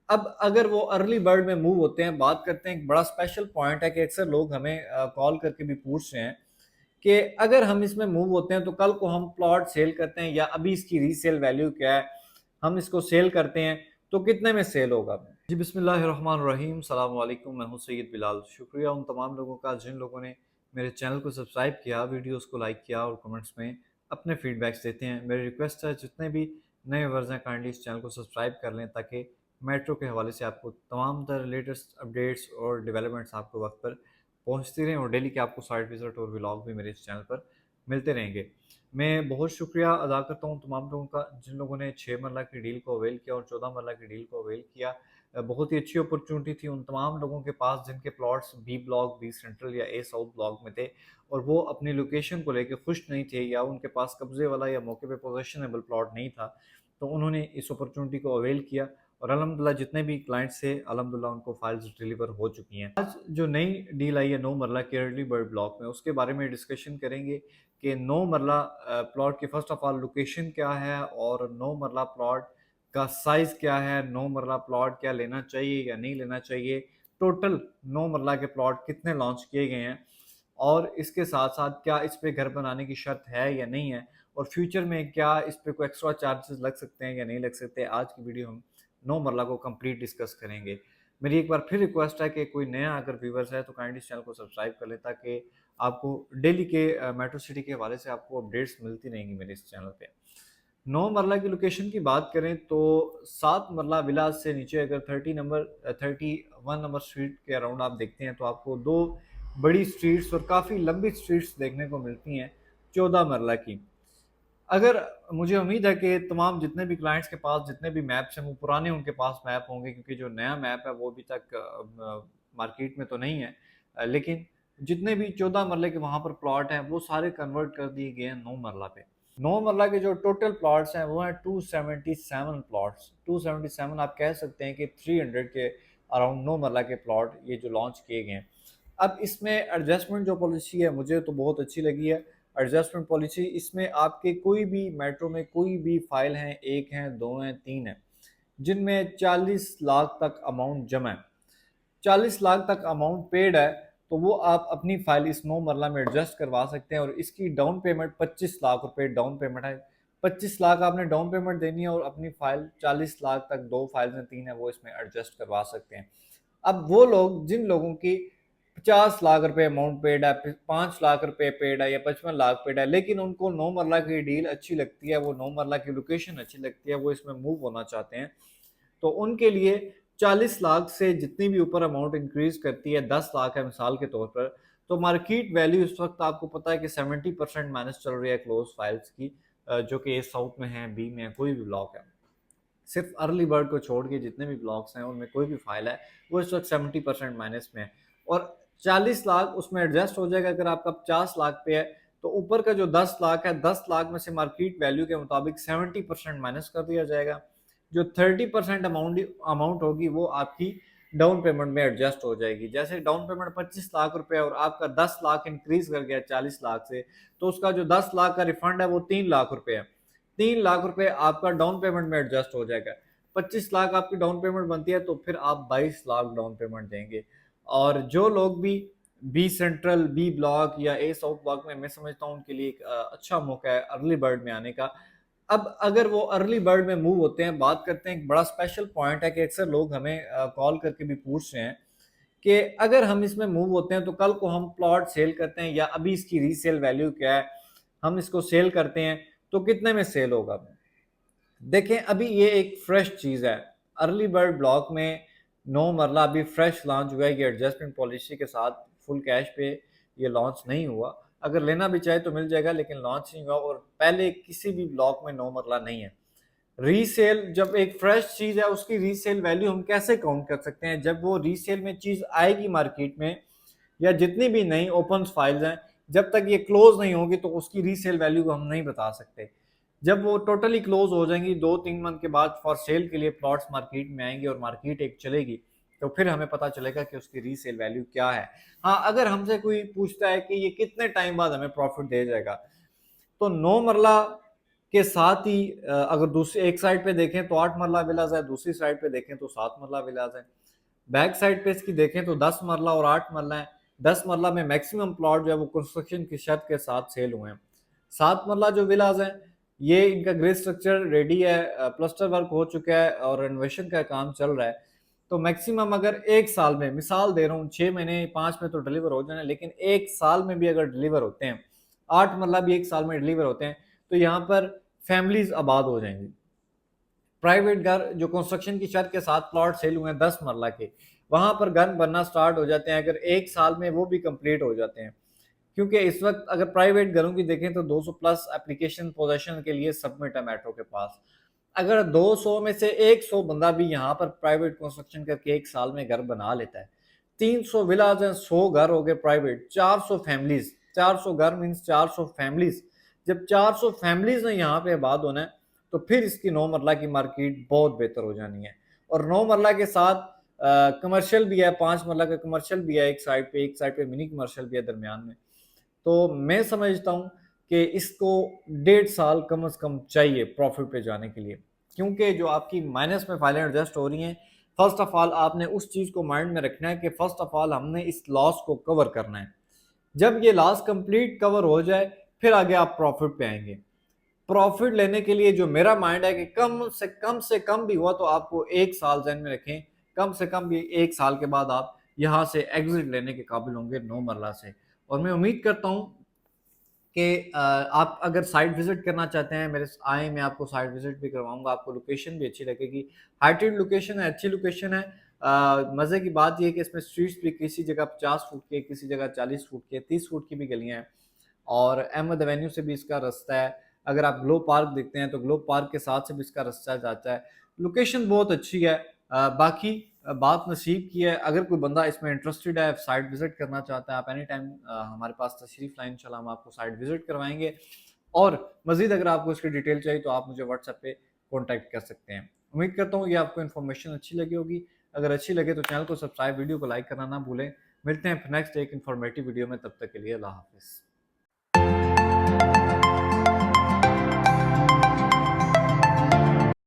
अब अगर वो अर्ली बर्ड में मूव होते हैं, बात करते हैं, एक बड़ा स्पेशल पॉइंट है कि अक्सर लोग हमें कॉल करके भी पूछ रहे हैं कि अगर हम इसमें मूव होते हैं तो कल को हम प्लॉट सेल करते हैं या अभी इसकी रीसेल वैल्यू क्या है, हम इसको सेल करते हैं तो कितने में सेल होगा। जी बिस्मिल्लाहिर्रहमानिर्रहीम, सलाम वालेकुम। मैं हूं सैयद बिलाल। शुक्रिया उन तमाम लोगों का जिन लोगों ने मेरे चैनल को सब्सक्राइब किया, वीडियोस को लाइक किया और कमेंट्स में अपने फीडबैक्स देते हैं। मेरी रिक्वेस्ट है जितने भी नए वर्ज़ हैं काइंडली इस चैनल को सब्सक्राइब कर लें ताकि मेट्रो के हवाले से आपको तमाम तरह लेटेस्ट अपडेट्स और डेवलपमेंट्स आपको वक्त पर पहुंचती रहें और डेली के आपको साइट विजिट और व्लॉग भी मेरे इस चैनल पर मिलते रहेंगे। मैं बहुत शुक्रिया अदा करता हूँ तमाम लोगों का जिन लोगों ने 6 मरला की डील को अवेल किया और 14 मरला की डील को अवेल किया। बहुत ही अच्छी अपॉर्चुनिटी थी उन तमाम लोगों के पास जिनके plots B block, B central या ए साउथ ब्लॉक में थे और वो अपनी लोकेशन को लेकर खुश नहीं थे या उनके पास कब्जे वाला या मौके पे पोजेशनेबल प्लॉट नहीं था। तो उन्होंने इस अपॉर्चुनिटी को अवेल किया और अल्हम्दुलिल्लाह जितने भी क्लाइंट्स थे अल्हम्दुलिल्लाह उनको फाइल्स डिलीवर हो चुकी हैं। आज जो नई डील आई है 9 मरला के अर्ली बर्ड ब्लॉक में, उसके बारे में डिस्कशन करेंगे कि 9 मरला प्लॉट की फ़र्स्ट ऑफ ऑल लोकेशन क्या है और 9 मरला प्लॉट का साइज़ क्या है, 9 मरला प्लॉट क्या लेना चाहिए या नहीं लेना चाहिए, टोटल 9 मरला के प्लॉट कितने लॉन्च किए गए हैं और इसके साथ-साथ क्या इस पे घर बनाने की शर्त है या नहीं है और फ्यूचर में क्या इस पे कोई एक्स्ट्रा चार्जेस लग सकते हैं या नहीं लग सकते। आज की वीडियो हम 9 मरला को कंप्लीट डिस्कस करेंगे। मेरी एक बार फिर रिक्वेस्ट है कि कोई नया अगर व्यूवर्स है तो काइंडली इस चैनल को सब्सक्राइब कर लें ताकि आपको डेली के मेट्रो सिटी के हवाले से आपको अपडेट्स मिलती रहेंगी मेरे इस चैनल पे। 9 मरला की लोकेशन की बात करें तो 7 मरला विलास से नीचे अगर 31 नंबर स्ट्रीट के अराउंड आप देखते हैं तो आपको 2 बड़ी स्ट्रीट्स और काफ़ी लंबी स्ट्रीट्स देखने को मिलती हैं 14 मरला की। अगर मुझे उम्मीद है कि तमाम जितने भी क्लाइंट्स के पास जितने भी मैप्स हैं वो पुराने उनके पास मैप होंगे क्योंकि जो नया मैप है वो अभी तक मार्केट में तो नहीं है। लेकिन जितने भी 14 मरले के वहाँ पर प्लॉट हैं वो सारे कन्वर्ट कर दिए गए हैं 9 मरला पे। 9 मरला के जो टोटल प्लॉट्स हैं वो हैं 277 प्लॉट्स। 277 आप कह सकते हैं कि 300 के अराउंड 9 मरला के प्लॉट ये जो लॉन्च किए गए हैं। अब इसमें एडजस्टमेंट जो पॉलिसी है मुझे तो बहुत अच्छी लगी है। एडजस्टमेंट पॉलिसी इसमें आपके कोई भी मेट्रो में कोई भी फाइल हैं, 1 हैं, 2 हैं, 3 हैं, जिनमें 40 लाख तक अमाउंट जमा है, 40 लाख तक अमाउंट पेड है, तो वो आप अपनी फाइल इस 9 मरला में एडजस्ट करवा सकते हैं और इसकी डाउन पेमेंट 25 लाख रुपए डाउन पेमेंट है। 25 लाख आपने डाउन पेमेंट देनी है और अपनी फाइल 40 लाख तक 2 फाइल्स हैं, 3 है, वो इसमें एडजस्ट करवा सकते हैं। अब वो लोग जिन लोगों की 50 लाख रुपए अमाउंट पेड है, 5 लाख रुपए पेड है या 55 लाख पेड है, लेकिन उनको 9 मरला की डील अच्छी लगती है, वो 9 मरला की लोकेशन अच्छी लगती है, वो इसमें मूव होना चाहते हैं, तो उनके लिए 40 लाख से जितनी भी ऊपर अमाउंट इंक्रीज करती है, 10 लाख है मिसाल के तौर पर, तो मार्केट वैल्यू इस वक्त आपको पता है कि 70% माइनस चल रही है क्लोज फाइल्स की, जो कि ए साउथ में है, बी में है, कोई भी ब्लॉक है। सिर्फ अर्ली बर्ड को छोड़ के जितने भी ब्लॉक्स हैं उनमें कोई भी फाइल है वो इस वक्त 70% माइनस में है और 40 लाख उसमें एडजस्ट हो जाएगा। अगर आपका 50 लाख पे है तो ऊपर का जो 10 लाख है, 10 लाख में से मार्केट वैल्यू के मुताबिक 70% माइनस कर दिया जाएगा। जो 30% अमाउंट होगी वो आपकी डाउन पेमेंट में एडजस्ट हो जाएगी। जैसे डाउन पेमेंट 25 लाख रुपए और आपका 10 लाख इंक्रीज कर गया 40 लाख से, तो उसका जो 10 लाख का रिफंड है वो 3 लाख रुपए है। 3 लाख रुपए आपका डाउन पेमेंट में एडजस्ट हो जाएगा। 25 लाख आपकी डाउन पेमेंट बनती है तो फिर आप 22 लाख डाउन पेमेंट देंगे। और जो लोग भी बी सेंट्रल, बी ब्लॉक या ए साउथ ब्लॉक में, मैं समझता हूँ उनके लिए एक अच्छा मौका है अर्ली बर्ड में आने का। अब अगर वो अर्ली बर्ड में मूव होते हैं, बात करते हैं, एक बड़ा स्पेशल पॉइंट है कि अक्सर लोग हमें कॉल करके भी पूछ रहे हैं कि अगर हम इसमें मूव होते हैं तो कल को हम प्लॉट सेल करते हैं या अभी इसकी रीसेल वैल्यू क्या है, हम इसको सेल करते हैं तो कितने में सेल होगा। देखें अभी ये एक फ्रेश चीज़ है, अर्ली बर्ड ब्लॉक में 9 मरला अभी फ्रेश लॉन्च हुआ है। ये एडजस्टमेंट पॉलिसी के साथ फुल कैश पे ये लॉन्च नहीं हुआ। अगर लेना भी चाहे तो मिल जाएगा लेकिन लॉन्च नहीं हुआ और पहले किसी भी ब्लॉक में 9 मरला नहीं है। रीसेल जब एक फ्रेश चीज़ है उसकी रीसेल वैल्यू हम कैसे काउंट कर सकते हैं, जब वो रीसेल में चीज़ आएगी मार्केट में या जितनी भी नई ओपन फाइल्स हैं, जब तक ये क्लोज नहीं होगी तो उसकी रीसेल वैल्यू हम नहीं बता सकते। जब वो टोटली क्लोज हो जाएंगी 2-3 मंथ के बाद फॉर सेल के लिए प्लॉट्स मार्केट में आएंगे और मार्केट एक चलेगी तो फिर हमें पता चलेगा कि उसकी रीसेल वैल्यू क्या है। हाँ, अगर हमसे कोई पूछता है कि ये कितने टाइम बाद हमें प्रॉफिट दे जाएगा, तो 9 मरला के साथ ही अगर दूसरी एक साइड पे देखें तो 8 मरला विलाज है, दूसरी साइड पे देखें तो 7 मरला विलाज है। बैक साइड पे इसकी देखें तो 10 मरला और 8 मरला है। 10 मरला में मैक्सिमम प्लॉट जो है वो कंस्ट्रक्शन की शर्त के साथ सेल हुए हैं। 7 मरला जो विलाज है, ये इनका ग्रे स्ट्रक्चर रेडी है, प्लास्टर वर्क हो चुका है और रेनोवेशन का काम चल रहा है। तो मैक्सिमम अगर एक साल में, मिसाल दे रहा हूँ, 6 महीने 5 में तो डिलीवर हो जाना, लेकिन एक साल में भी अगर डिलीवर होते हैं, 8 मरला भी एक साल में डिलीवर होते हैं, तो यहाँ पर फैमिलीज आबाद हो जाएंगी। प्राइवेट घर जो कंस्ट्रक्शन की शर्त के साथ प्लॉट सेल हुए हैं 10 मरला के, वहां पर घर बनना स्टार्ट हो जाते हैं, अगर एक साल में वो भी कंप्लीट हो जाते हैं। क्योंकि इस वक्त अगर प्राइवेट घरों की देखें तो 200 प्लस एप्लीकेशन पोजेशन के लिए सबमिट है मेट्रो के पास। अगर 200 में से 100 बंदा भी यहाँ पर प्राइवेट कंस्ट्रक्शन करके एक साल में घर बना लेता है, 300 विलाज हैं, 100 घर हो गए प्राइवेट, 400 फैमिलीज, 400 घर मीन्स 400 फैमिलीज। जब 400 फैमिलीज ने यहाँ पे आबाद होना है, तो फिर इसकी 9 मरला की मार्केट बहुत बेहतर हो जानी है। और 9 मरला के साथ कमर्शियल भी है, 5 मरला का कमर्शियल भी है, एक साइड पे मिनी कमर्शियल भी है दरमियान में। तो मैं समझता हूँ कि इसको 1.5 साल कम से कम चाहिए प्रॉफिट पे जाने के लिए, क्योंकि जो आपकी माइनस में फाइलें एडजस्ट हो रही हैं, फर्स्ट ऑफ ऑल आपने उस चीज़ को माइंड में रखना है कि फर्स्ट ऑफ ऑल हमने इस लॉस को कवर करना है। जब ये लॉस कंप्लीट कवर हो जाए, फिर आगे आप प्रॉफिट पे आएंगे। प्रॉफिट लेने के लिए जो मेरा माइंड है कि कम से कम भी हुआ तो आपको एक साल ध्यान में रखें, कम से कम भी एक साल के बाद आप यहाँ से एग्जिट लेने के काबिल होंगे 9 मरला से। और मैं उम्मीद करता हूँ कि आप अगर साइट विजिट करना चाहते हैं मेरे आए, मैं आपको साइट विजिट भी करवाऊंगा, आपको लोकेशन भी अच्छी लगेगी। हाइटेड लोकेशन है, अच्छी लोकेशन है। मज़े की बात यह है कि इसमें स्ट्रीट्स भी किसी जगह 50 फुट के, किसी जगह 40 फुट के, 30 फुट की भी गलियां हैं। और अहमद एवेन्यू से भी इसका रास्ता है। अगर आप ग्लो पार्क देखते हैं तो ग्लो पार्क के साथ से भी इसका रास्ता जाता है। लोकेशन बहुत अच्छी है। बाकी बात नसीब की है। अगर कोई बंदा इसमें इंटरेस्टेड है, साइट विजिट करना चाहता है, आप एनी टाइम हमारे पास तशरीफ लाएं, इंशाल्लाह हम आपको साइट विजिट करवाएंगे। और मजीद अगर आपको इसकी डिटेल चाहिए तो आप मुझे व्हाट्सएप पे कॉन्टैक्ट कर सकते हैं। उम्मीद करता हूँ ये आपको इन्फॉर्मेशन अच्छी लगी होगी। अगर अच्छी लगे तो चैनल को सब्सक्राइब, वीडियो को लाइक करना ना भूलें। मिलते हैं फिर नेक्स्ट एक इन्फॉर्मेटिव वीडियो में, तब तक के लिए अल्लाह हाफिज़।